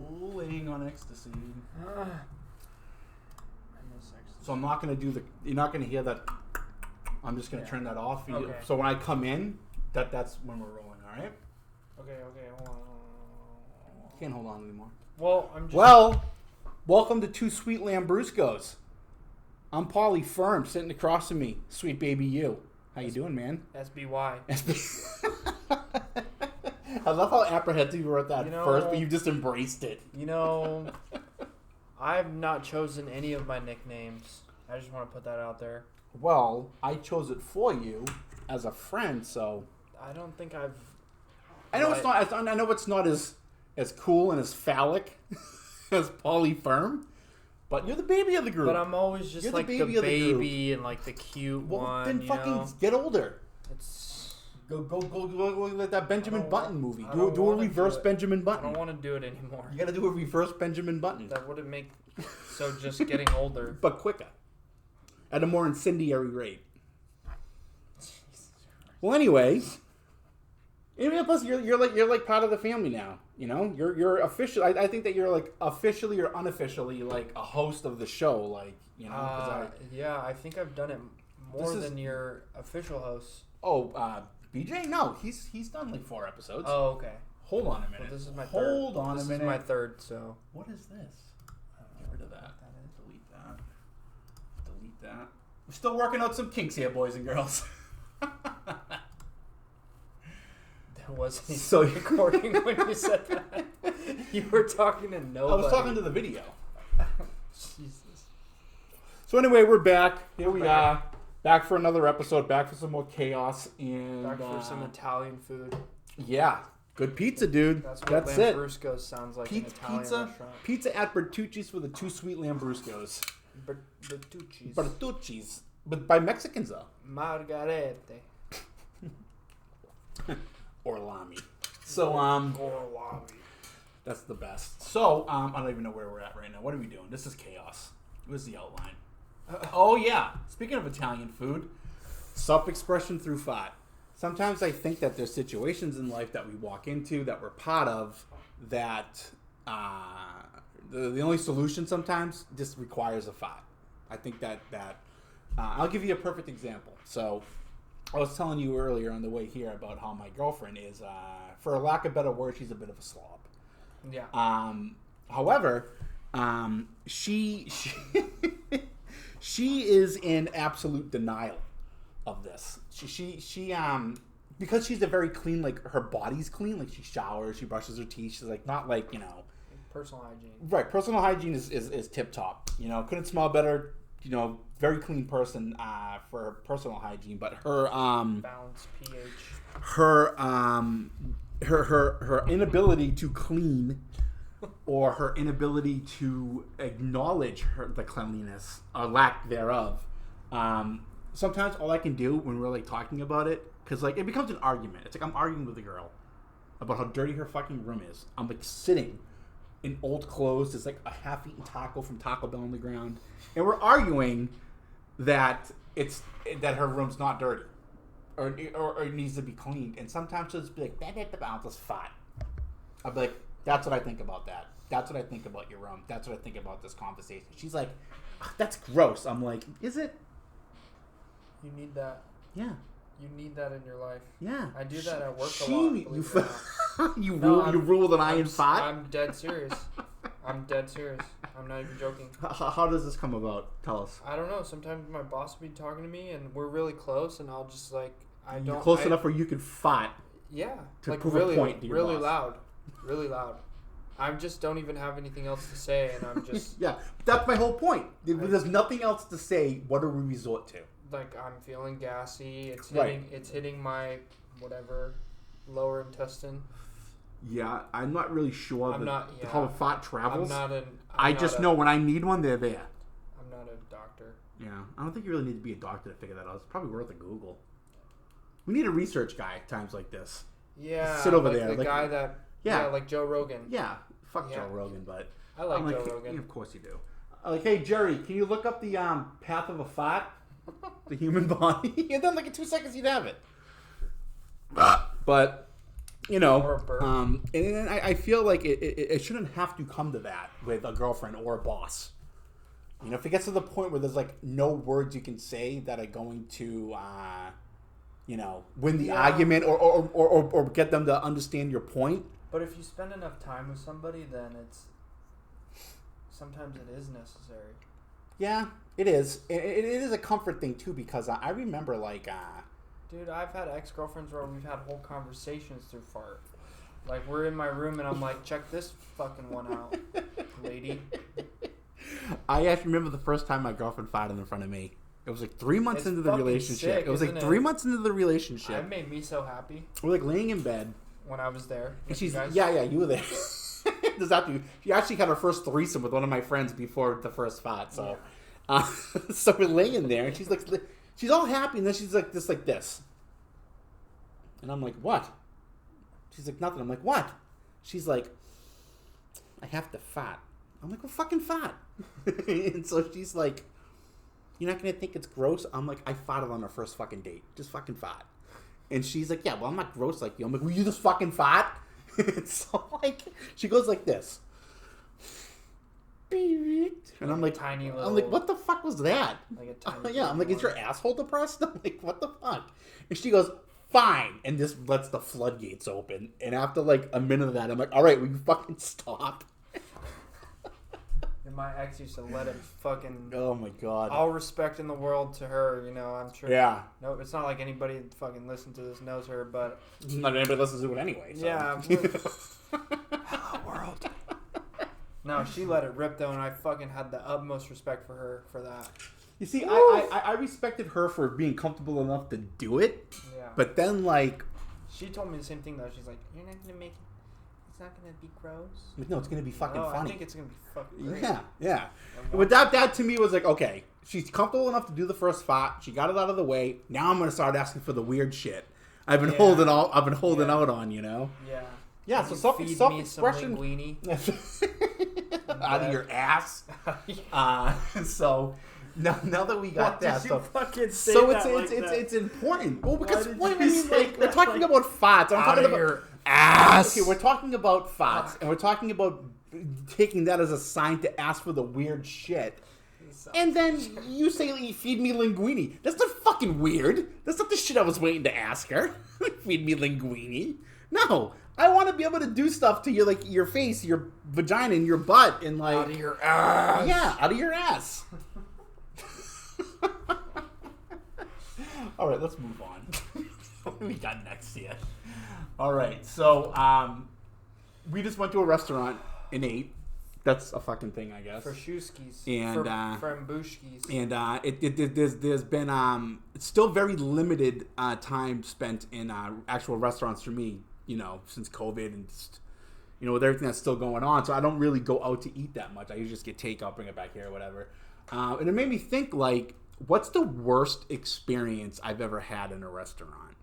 Laying on ecstasy. So I'm not gonna do the. You're not gonna hear that. I'm just gonna turn that off. Okay. So when I come in, that's when we're rolling. All right. Okay, hold on. Can't hold on anymore. Well, I'm just. Well, welcome to Two Sweet Lambruscos. I'm Paulie Firm, sitting across from me, sweet baby you. How you doing, man? SBY. I love how apprehensive you were at that first, but you just embraced it. You know, I've not chosen any of my nicknames. I just want to put that out there. Well, I chose it for you as a friend, so I don't think I've. I know it's not. I know it's not as cool and as phallic as Paulie Firm, but you're the baby of the group. But I'm always just like the baby and like the cute one. one. Then fucking get older. It's go like that Benjamin Button movie. Do a reverse Benjamin Button. I don't want to do it anymore. You got to do a reverse Benjamin Button. That wouldn't make so just getting older, but quicker, at a more incendiary rate. Well, anyways. Plus, you're like part of the family now. You know, you're official. I think that you're like officially or unofficially like a host of the show. Like, you know, yeah, I think I've done it more than your official host. Oh, BJ? No, he's done like 4 episodes. Oh, okay. Hold on a minute. Well, this is my third. Hold on a minute. This is my third. So what is this? Get rid of that. Delete that. Delete that. We're still working out some kinks here, boys and girls. Wasn't so recording when you said that. You were talking to nobody. I was talking to the video. Jesus. So anyway, we're back. Here we are. Back for another episode. Back for some more chaos. And back for some Italian food. Yeah. Good pizza, dude. That's what Lambrusco sounds like in Italian restaurant. Pizza at Bertucci's for the Two Sweet Lambruscos. Bertucci's. Bertucci's. But by Mexicans, though. Margarete. Orlami. So, Orlami. That's the best. So, I don't even know where we're at right now. What are we doing? This is chaos. Where's the outline? Oh, yeah. Speaking of Italian food, self-expression through fat. Sometimes I think that there's situations in life that we walk into, that we're part of, that the only solution sometimes just requires a fat. I think that I'll give you a perfect example. So, I was telling you earlier on the way here about how my girlfriend is, for a lack of better word, she's a bit of a slob. Yeah. However, she is in absolute denial of this. She because she's a very clean, like her body's clean, like she showers, she brushes her teeth. She's like not like, you know, personal hygiene. Right. Personal hygiene is tip top. You know, couldn't smell better. You know, very clean person for her personal hygiene, but her balanced pH, her inability to clean, or her inability to acknowledge the cleanliness or lack thereof. Sometimes all I can do when we're like talking about it, because like it becomes an argument. It's like I'm arguing with a girl about how dirty her fucking room is. I'm like sitting in old clothes. There's like a half-eaten taco from Taco Bell on the ground, and we're arguing that her room's not dirty, or it needs to be cleaned. And sometimes she'll just be like, "I'll just fat." I'll be like, "That's what I think about that. That's what I think about your room. That's what I think about this conversation." She's like, "That's gross." I'm like, "Is it?" You need that. Yeah. You need that in your life. Yeah. I do that at work a lot. You rule with an iron fat? I'm dead serious. I'm dead serious. I'm not even joking. How does this come about? Tell us. I don't know. Sometimes my boss will be talking to me and we're really close, and I'll just like You're close enough where you can fart. Yeah. To like prove really, a point to your really boss. loud. Really loud. I just don't even have anything else to say, and I'm just yeah. That's my whole point. There's nothing else to say. What do we resort to? Like I'm feeling gassy. It's hitting my whatever lower intestine. Yeah, I'm not really sure how fat travels. I just know when I need one, they're there. I'm not a doctor. Yeah, I don't think you really need to be a doctor to figure that out. It's probably worth a Google. We need a research guy at times like this. Yeah, sit over there. The guy that like Joe Rogan. Yeah, fuck Joe Rogan, but I like Joe Rogan. Of course you do. Like, hey Jerry, can you look up the path of a fat? The human body, and then like in 2 seconds you'd have it. But You know, Or a burp. and I feel like it shouldn't have to come to that with a girlfriend or a boss. You know, if it gets to the point where there's like no words you can say that are going to, you know, win the argument or get them to understand your point. But if you spend enough time with somebody, then sometimes it is necessary. Yeah, it is. It is a comfort thing too, because I remember like. Dude, I've had ex-girlfriends where we've had whole conversations through fart. Like, we're in my room and I'm like, check this fucking one out, lady. I actually remember the first time my girlfriend farted in front of me. It was like 3 months into the relationship. Sick, it was like 3 months into the relationship. It made me so happy. We're like laying in bed. When I was there. And she's, yeah, you were there. She actually had her first threesome with one of my friends before the first fart. So, so we're laying there and she's like... She's all happy, and then she's like this. And I'm like, what? She's like, nothing. I'm like, what? She's like, I have to fart. I'm like, well, fucking fart. And so she's like, you're not going to think it's gross? I'm like, I farted on our first fucking date. Just fucking fart. And she's like, yeah, well, I'm not gross like you. I'm like, will you just fucking fart? And so, like, she goes like this. And I'm like, tiny little, I'm like, what the fuck was that? Like a tiny yeah, I'm like, is your asshole depressed? I'm like, what the fuck? And she goes, fine. And this lets the floodgates open. And after like a minute of that, I'm like, all right, will you fucking stop? And my ex used to let it fucking... Oh my god. All respect in the world to her, you know, I'm sure. Yeah. No, it's not like anybody that fucking listens to this knows her, but... Not anybody listens to it anyway. So. Yeah. Hello, world. No, she let it rip though, and I fucking had the utmost respect for her for that. You see, I respected her for being comfortable enough to do it. Yeah. But then, like... She told me the same thing, though. She's like, you're not going to make it... It's not going to be gross? No, it's going to be fucking funny. I think it's going to be fucking great. Yeah. But that to me was like, okay, she's comfortable enough to do the first fart. She got it out of the way. Now I'm going to start asking for the weird shit I've been holding out on, you know? Yeah. Yeah, so self-expression... out of your ass. So now that we got that, so it's important. Well, because we're talking about farts. I'm talking about your ass. Okay, we're talking about farts, and we're talking about taking that as a sign to ask for the weird shit. And then you say, feed me linguine. That's not fucking weird. That's not the shit I was waiting to ask her. Feed me linguine. No. I want to be able to do stuff to you, like your face, your vagina, and your butt, and like... Out of your ass. Yeah, out of your ass. All right, let's move on. What do we got next here? All right, so we just went to a restaurant and ate. That's a fucking thing, I guess. For Shuskis. And Frambushkis. And there's been it's still very limited time spent in actual restaurants for me. You know, since COVID and just, you know, with everything that's still going on, so I don't really go out to eat that much. I usually just get takeout, bring it back here, or whatever. And it made me think, like, what's the worst experience I've ever had in a restaurant?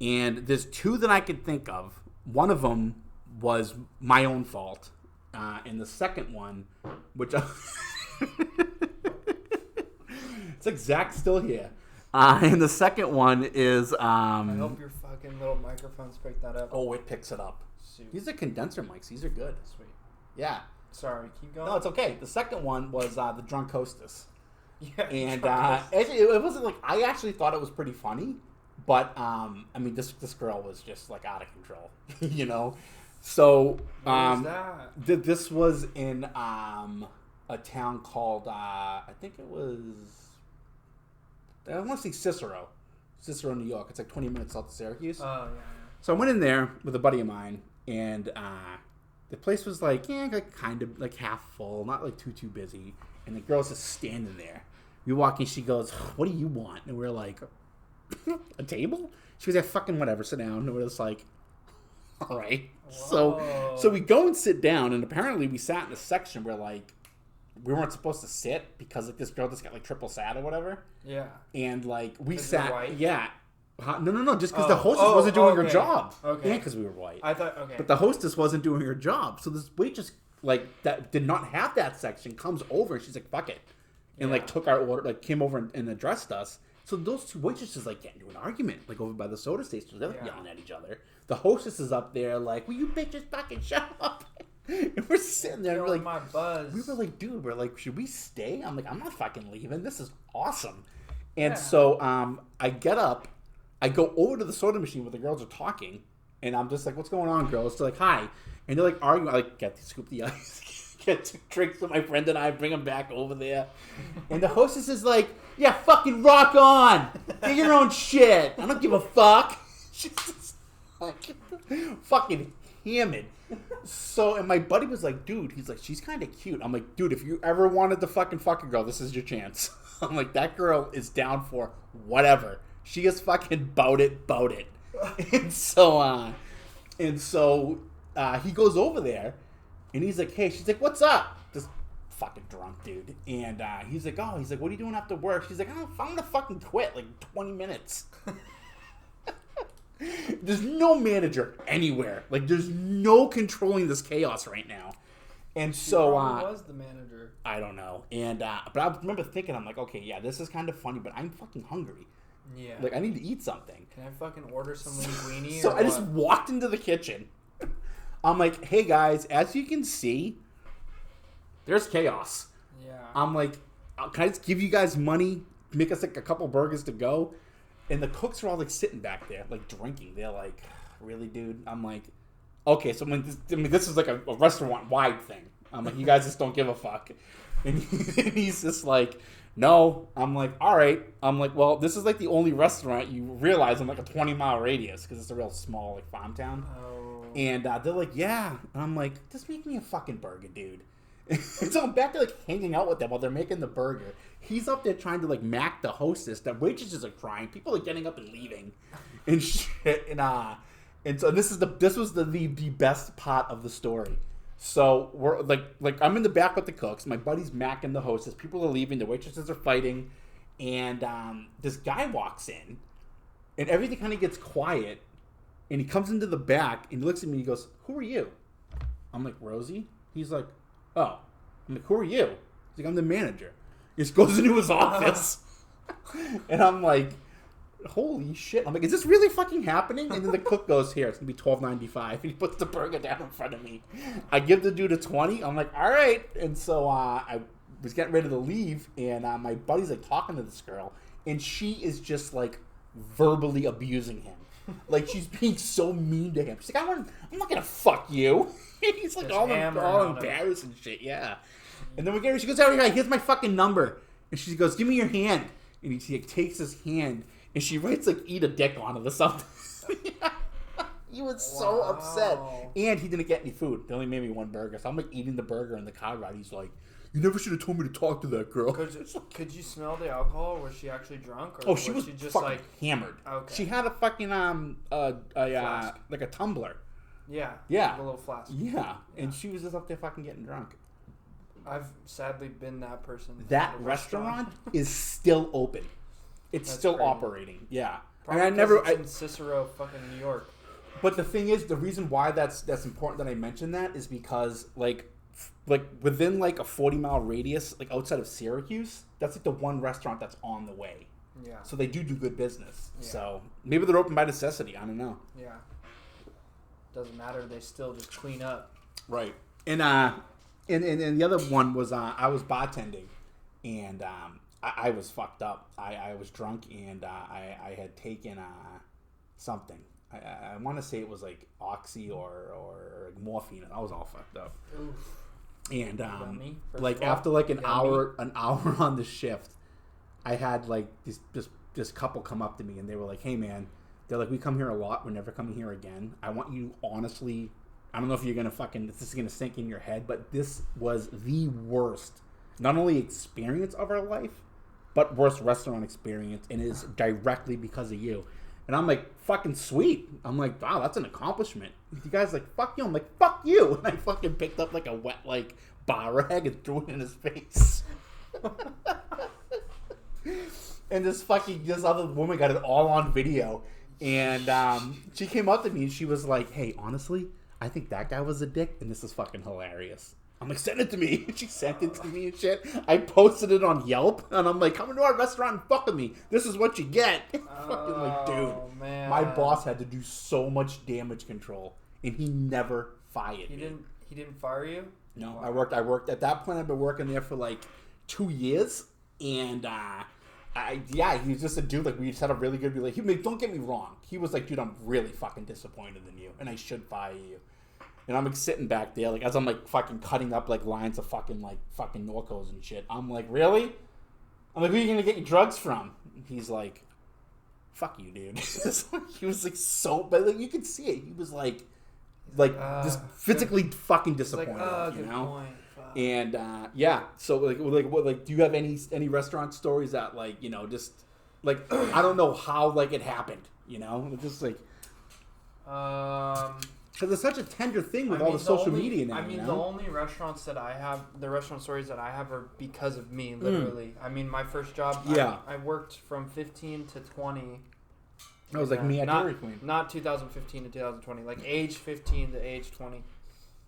And there's two that I could think of. One of them was my own fault, and the second one, which it's like Zach's still here. And the second one is... I hope your fucking little microphones pick that up. Oh, it picks it up. Sweet. These are condenser mics. These are good. Sweet. Yeah. Sorry, keep going. No, it's okay. The second one was the drunk hostess. Yeah. And it wasn't like... I actually thought it was pretty funny. But, I mean, this girl was just, like, out of control. You know? So... What was that? This was in a town called... I think it was... I want to say Cicero, New York. It's like 20 minutes south of Syracuse. Oh, yeah. So I went in there with a buddy of mine, and the place was like kind of like half full, not like too busy. And the girl's just standing there. We walk in, she goes, "What do you want?" And we're like, "A table?" She goes, "Yeah, fucking whatever, sit down." And we're just like, "All right." Whoa. So we go and sit down, and apparently we sat in a section where like we weren't supposed to sit because like this girl just got like triple sat or whatever. Yeah. And like we sat. sat. White? Yeah. No. Just because the hostess wasn't doing her job. Okay. And because we were white. I thought okay. But the hostess wasn't doing her job, so this waitress like that did not have that section comes over and she's like fuck it, and like took our order, like came over and addressed us. So those two waitresses like get into an argument like over by the soda station. They're like yelling at each other. the hostess is up there like, will you bitches fucking shut up? And we're sitting there and we're like, my buzz. we were like, dude, we're like, should we stay? I'm like, I'm not fucking leaving. This is awesome. And so I get up, I go over to the soda machine where the girls are talking, and I'm just like, what's going on, girls? They're like, hi. And they're like arguing. I like, get scoop the ice, get 2 drinks with my friend and I, bring them back over there. And the hostess is like, yeah, fucking rock on. Get your own shit. I don't give a fuck. She's just like, fucking hammered. So, and my buddy was like, dude, he's like, she's kind of cute. I'm like, dude, if you ever wanted to fucking fuck a girl, this is your chance. I'm like, that girl is down for whatever. She is fucking bout it. And so he goes over there, and he's like, hey, she's like, what's up? This fucking drunk dude. And he's like, what are you doing after work? She's like, I'm gonna fucking quit, like 20 minutes. There's no manager anywhere. Like, there's no controlling this chaos right now. And so, who was the manager? I don't know. And but I remember thinking, I'm like, okay, yeah, this is kind of funny, but I'm fucking hungry. Yeah. Like, I need to eat something. Can I fucking order some linguine? So I just walked into the kitchen. I'm like, hey guys, as you can see, there's chaos. Yeah. I'm like, can I just give you guys money, make us like a couple burgers to go? And the cooks are all like sitting back there, like drinking. They're like, really, dude? I'm like, okay, so this is like a restaurant-wide thing. I'm like, you guys just don't give a fuck. And he's just like, no. I'm like, all right. I'm like, well, this is like the only restaurant you realize in like a 20-mile radius because it's a real small like farm town. Oh. And they're like, yeah. And I'm like, just make me a fucking burger, dude. And so I'm back there like hanging out with them while they're making the burger. He's up there trying to like mac the hostess. The waitresses are crying. People are getting up and leaving and shit. And so this was the best part of the story. So we're like I'm in the back with the cooks. My buddy's macking the hostess. People are leaving. The waitresses are fighting, and this guy walks in, and everything kind of gets quiet. And he comes into the back and he looks at me. And he goes, "Who are you?" I'm like, "Rosie." He's like, "Oh." I'm like, "Who are you?" He's like, "I'm the manager." He just goes into his office, and I'm like, holy shit. I'm like, is this really fucking happening? And then the cook goes, here, it's going to be $12.95. And he puts the burger down in front of me. I give the dude a 20. I'm like, all right. And so I was getting ready to leave, and my buddy's like talking to this girl, and she is just like verbally abusing him. Like, she's being so mean to him. She's like, I'm not going to fuck you. And he's like all embarrassed and shit, yeah. And then she goes, all right, here's my fucking number. And she goes, give me your hand. And he takes his hand, and she writes, like, eat a dick on it or something. He was so upset. And he didn't get any food. They only made me one burger. So I'm, like, eating the burger in the car ride. He's like, you never should have told me to talk to that girl. Could you smell the alcohol? Was she actually drunk? Or she was just fucking like hammered. Okay. She had a fucking, like a tumbler. Yeah. Yeah. Like a little flask. Yeah. And she was just up there fucking getting drunk. I've sadly been that person. That restaurant is still open. It's still crazy. Operating. Yeah. Probably I never. It's in Cicero, fucking New York. But the thing is, the reason why that's important that I mention that is because like within like a 40-mile radius, like outside of Syracuse, that's like the one restaurant that's on the way. Yeah. So they do good business. Yeah. So maybe they're open by necessity. I don't know. Yeah. Doesn't matter. They still just clean up. Right. And the other one was I was bartending, and I was fucked up. I was drunk, and I had taken something. I want to say it was like oxy or morphine, and I was all fucked up. Oof. And like after like an hour on the shift, I had like this couple come up to me, and they were like, "Hey man," they're like, "We come here a lot. We're never coming here again. I want you honestly." I don't know if you're going to this is going to sink in your head, but this was the worst, not only experience of our life, but worst restaurant experience, and it is directly because of you. And I'm like, fucking sweet. I'm like, wow, that's an accomplishment. You guys like, fuck you. I'm like, fuck you. And I fucking picked up like a wet, like, bar rag and threw it in his face. And this other woman got it all on video. And she came up to me and she was like, hey, honestly, I think that guy was a dick, and this is fucking hilarious. I'm like, send it to me. She sent it to me and shit. I posted it on Yelp, and I'm like, come into our restaurant and fuck with me. This is what you get. Fucking like, dude, man. my boss had to do so much damage control, and he never fired me. He didn't fire you? No, Wow. I worked at that point. I've been working there for like 2 years, and he was just a dude. Like, we just had a really good relationship. Don't get me wrong. He was like, dude, I'm really fucking disappointed in you, and I should fire you. And I'm like sitting back there, like as I'm like fucking cutting up like lines of fucking Norcos and shit. I'm like, really? I'm like, who are you gonna get your drugs from? And he's like, fuck you, dude. He was like so, but like you could see it. He was like just physically fucking disappointed, like, you good know. point. Fuck. And yeah, so like, do you have any restaurant stories that like just like I don't know how like it happened, just like because it's such a tender thing with all the social media now. The only restaurants that I have, the restaurant stories that I have are because of me, literally. I mean, my first job, I worked from 15 to 20. That was like me at Dairy Queen. Not 2015 to 2020, like age 15 to age 20.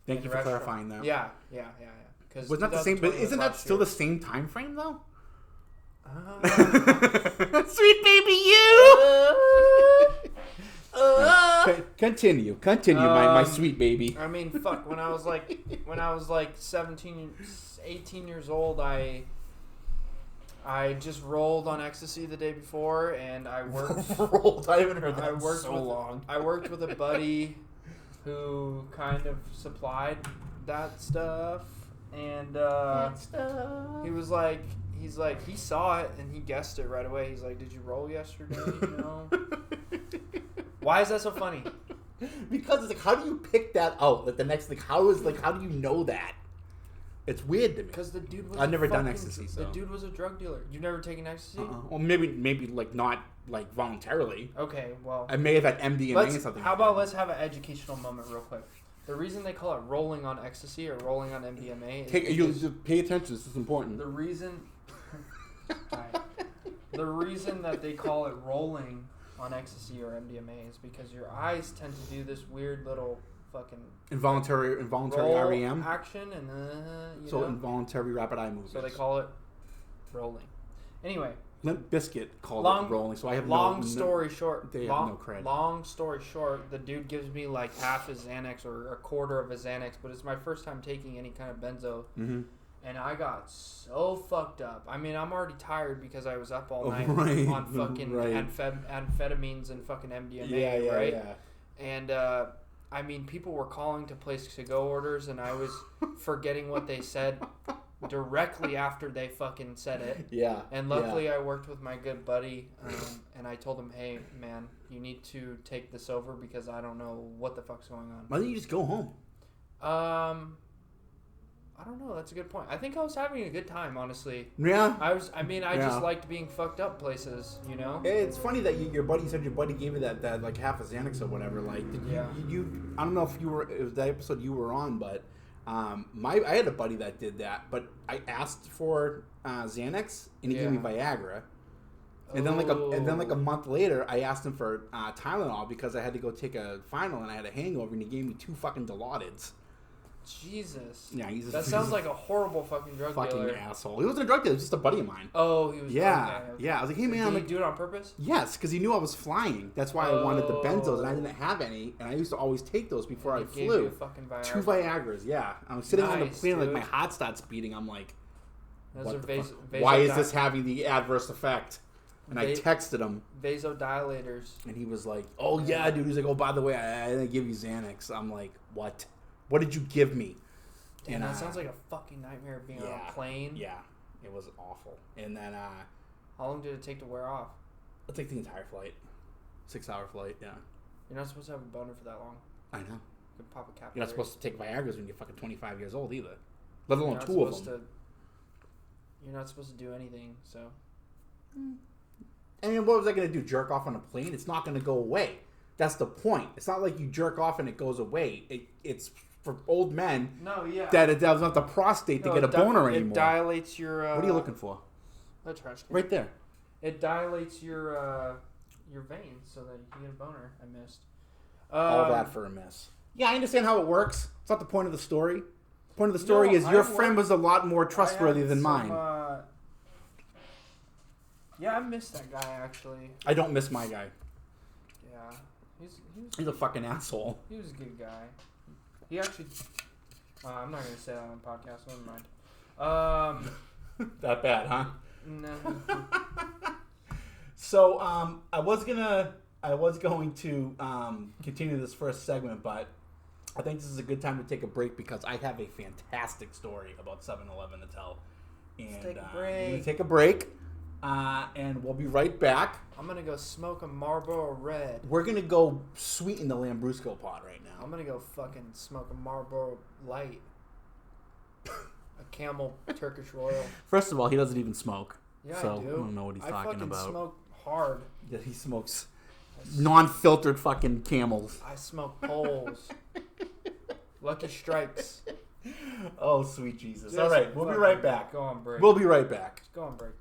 Thank you for clarifying that. Yeah. Was not the same, but isn't that still the same time frame though? Sweet baby you! Continue, my sweet baby. I mean, fuck. When I was like 17, 18 years old, I just rolled on ecstasy the day before, and I worked. Rolled? I haven't heard that in so long. I worked with a buddy who kind of supplied that stuff, and he was like. He saw it and he guessed it right away. He's like, "Did you roll yesterday?" Why is that so funny? Because it's like, how do you pick that out? Like the next, how do you know that? It's weird to me. Because the dude was. I've never done ecstasy. So. The dude was a drug dealer. You've never taken ecstasy? Well, maybe like not like voluntarily. Okay, well. I may have had MDMA or something. How about let's have an educational moment real quick. The reason they call it rolling on ecstasy or rolling on MDMA is pay attention. This is important. The reason. The reason that they call it rolling on ecstasy or MDMA is because your eyes tend to do this weird little fucking involuntary REM action and involuntary rapid eye movements. So they call it rolling. Anyway, Limp Bizkit called it rolling. So I have long story short. They have no credit. Long story short, the dude gives me like half his Xanax or a quarter of his Xanax, but it's my first time taking any kind of benzo. Mm-hmm. And I got so fucked up. I mean, I'm already tired because I was up all night on fucking amphetamines and fucking MDMA, right? Yeah. And, I mean, people were calling to place to-go orders, and I was forgetting what they said directly after they fucking said it. Yeah. And luckily I worked with my good buddy, and I told him, hey, man, you need to take this over because I don't know what the fuck's going on. Why don't you just go home? I don't know. That's a good point. I think I was having a good time, honestly. Yeah. I just liked being fucked up places, It's funny that your buddy gave you that like half a Xanax or whatever. Like, did you I don't know if it was that episode you were on, but I had a buddy that did that, but I asked for Xanax and he gave me Viagra. And then like a month later, I asked him for Tylenol because I had to go take a final and I had a hangover, and he gave me 2 fucking Dilaudid's. Jesus. Yeah, that sounds like a horrible fucking drug dealer. Fucking asshole. He wasn't a drug dealer. He was just a buddy of mine. Oh, he was. Yeah, okay. Yeah. I was like, hey man, Did he do it on purpose? Yes, because he knew I was flying. That's why I wanted the benzos, and I didn't have any. And I used to always take those before I flew. Gave you a fucking Viagra. 2 Viagras. Yeah, I'm sitting on the plane, like my heart starts beating. I'm like, why is this having the adverse effect? And I texted him. Vasodilators. And he was like, oh yeah, dude. He's like, oh, by the way, I didn't give you Xanax. I'm like, what? What did you give me? Damn, that sounds like a fucking nightmare being on a plane. Yeah, it was awful. And then, how long did it take to wear off? It took the entire flight. 6-hour flight, yeah. You're not supposed to have a boner for that long. I know. You could pop a cap. You're not supposed to take Viagra's when you're fucking 25 years old either. Let alone 2 of them. You're not supposed to do anything, so. I mean, what was I going to do? Jerk off on a plane? It's not going to go away. That's the point. It's not like you jerk off and it goes away. It's for old men that it doesn't have the prostate to get a boner anymore. It dilates your... what are you looking for? A trash can. Right there. It dilates your veins so that you can get a boner. I missed. All that for a miss. Yeah, I understand how it works. It's not the point of the story. Point of the story is your friend was a lot more I trustworthy had than some, mine. Yeah, I miss that guy actually. I don't miss my guy. Yeah, He's a fucking asshole. he was a good guy. He actually. I'm not gonna say that on the podcast. Never mind. That bad, huh? No. So I was going to continue this first segment, but I think this is a good time to take a break because I have a fantastic story about 7-Eleven to tell. And Let's take a we're going to break. take a break, and we'll be right back. I'm gonna go smoke a Marlboro Red. We're going to go sweeten the Lambrusco pot right now. I'm gonna go fucking smoke a Marlboro Light. A Camel Turkish Royal. First of all, he doesn't even smoke. Yeah, so I do. I don't know what he's talking about. I fucking smoke hard. Yeah, he smokes non-filtered fucking Camels. I smoke poles. Lucky Strikes. Oh, sweet Jesus. Just All right, we'll be right back. Go on break. We'll be right back. Go on break.